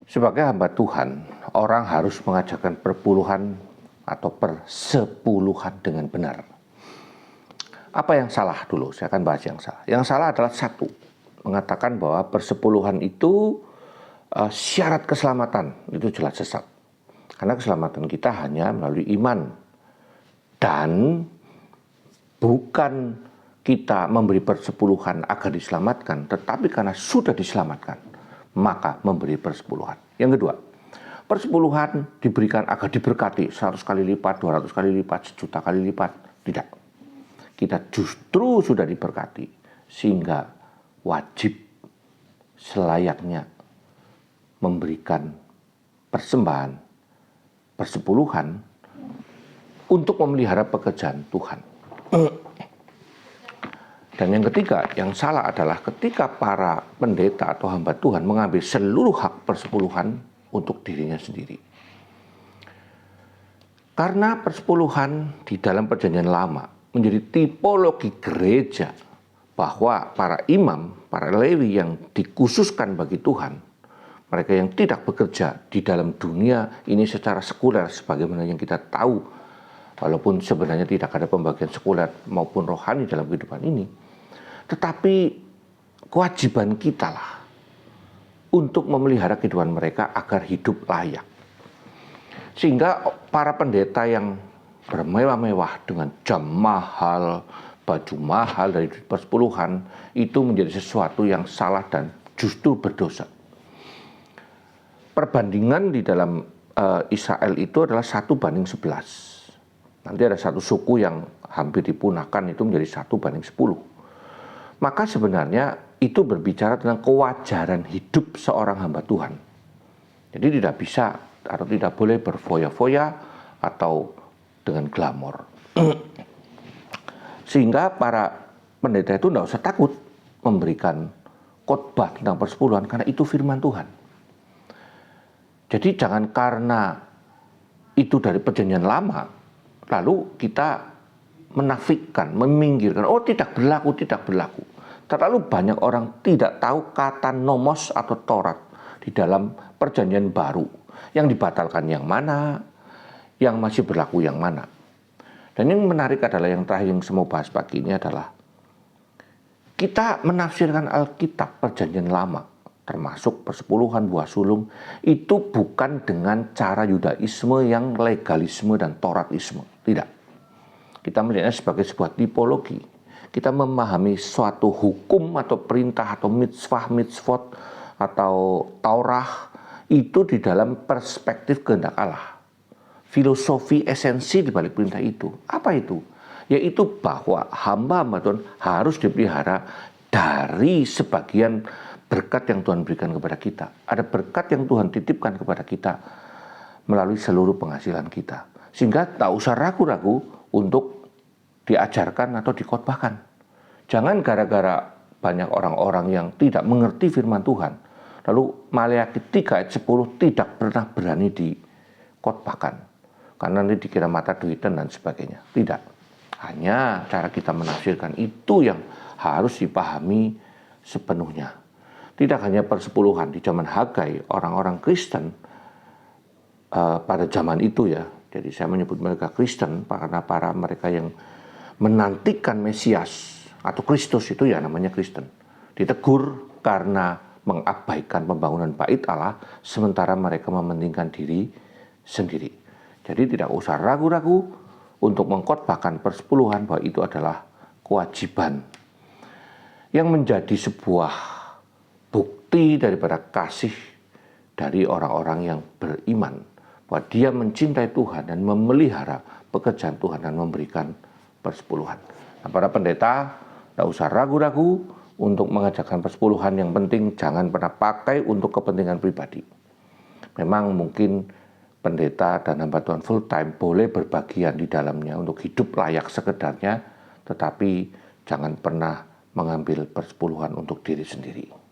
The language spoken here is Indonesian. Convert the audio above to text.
Sebagai hamba Tuhan, orang harus mengajarkan perpuluhan atau persepuluhan dengan benar. Apa yang salah dulu? Saya akan bahas yang salah. Yang salah adalah satu, mengatakan bahwa persepuluhan itu syarat keselamatan. Itu jelas sesat. Karena keselamatan kita hanya melalui iman. Dan bukan kita memberi persepuluhan agar diselamatkan, tetapi karena sudah diselamatkan, maka memberi persepuluhan. Yang kedua, persepuluhan diberikan agar diberkati 100 kali lipat, 200 kali lipat, 1.000.000 kali lipat. Tidak. Kita justru sudah diberkati, sehingga wajib selayaknya memberikan persembahan, persepuluhan untuk memelihara pekerjaan Tuhan. Dan yang ketiga, yang salah adalah ketika para pendeta atau hamba Tuhan mengambil seluruh hak persepuluhan untuk dirinya sendiri. Karena persepuluhan di dalam perjanjian lama menjadi tipologi gereja, bahwa para imam, para lewi yang dikhususkan bagi Tuhan, mereka yang tidak bekerja di dalam dunia ini secara sekuler sebagaimana yang kita tahu, walaupun sebenarnya tidak ada pembagian sekuler maupun rohani dalam kehidupan ini, tetapi kewajiban kita lah untuk memelihara kehidupan mereka agar hidup layak. Sehingga para pendeta yang bermewah-mewah dengan jam mahal, baju mahal dari persepuluhan, itu menjadi sesuatu yang salah dan justru berdosa. Perbandingan di dalam Israel itu adalah 1:11. Nanti ada satu suku yang hampir dipunahkan, itu menjadi 1:10. Maka sebenarnya itu berbicara tentang kewajaran hidup seorang hamba Tuhan. Jadi tidak bisa atau tidak boleh berfoya-foya atau dengan glamor. Sehingga para pendeta itu tidak usah takut memberikan khotbah tentang persepuluhan karena itu firman Tuhan. Jadi jangan karena itu dari perjanjian lama lalu kita menafikan, meminggirkan, oh tidak berlaku, tidak berlaku. Terlalu banyak orang tidak tahu kata nomos atau Taurat di dalam perjanjian baru. Yang dibatalkan yang mana, yang masih berlaku yang mana. Dan yang menarik adalah yang terakhir yang saya mau bahas pagi ini adalah kita menafsirkan Alkitab perjanjian lama, termasuk persepuluhan, buah sulung, itu bukan dengan cara Yudaisme yang legalisme dan Tauratisme. Tidak. Kita melihatnya sebagai sebuah tipologi. Kita memahami suatu hukum atau perintah atau mitzvah, mitzvot atau Taurah itu di dalam perspektif kehendak Allah. Filosofi esensi di balik perintah itu. Apa itu? Yaitu bahwa hamba-hamba Tuhan harus dipelihara dari sebagian berkat yang Tuhan berikan kepada kita. Ada berkat yang Tuhan titipkan kepada kita melalui seluruh penghasilan kita. Sehingga tak usah ragu-ragu untuk diajarkan atau dikhotbahkan. Jangan gara-gara banyak orang-orang yang tidak mengerti firman Tuhan, lalu Maleakhi 3 ayat 10 tidak pernah berani dikhotbahkan, karena nanti dikira mata duitan dan sebagainya. Tidak. Hanya cara kita menafsirkan itu yang harus dipahami sepenuhnya. Tidak hanya persepuluhan di zaman Hagai, orang-orang Kristen pada zaman itu ya. Jadi saya menyebut mereka Kristen karena para mereka yang menantikan Mesias atau Kristus itu ya namanya Kristen. Ditegur karena mengabaikan pembangunan bait Allah sementara mereka mementingkan diri sendiri. Jadi tidak usah ragu-ragu untuk mengkhotbahkan persepuluhan bahwa itu adalah kewajiban yang menjadi sebuah bukti daripada kasih dari orang-orang yang beriman bahwa dia mencintai Tuhan dan memelihara pekerjaan Tuhan dan memberikan persepuluhan. Nah, para pendeta tidak usah ragu-ragu untuk mengajarkan persepuluhan. Yang penting jangan pernah pakai untuk kepentingan pribadi. Memang mungkin pendeta dan hamba Tuhan full time boleh berbagian di dalamnya untuk hidup layak sekedarnya, tetapi jangan pernah mengambil persepuluhan untuk diri sendiri.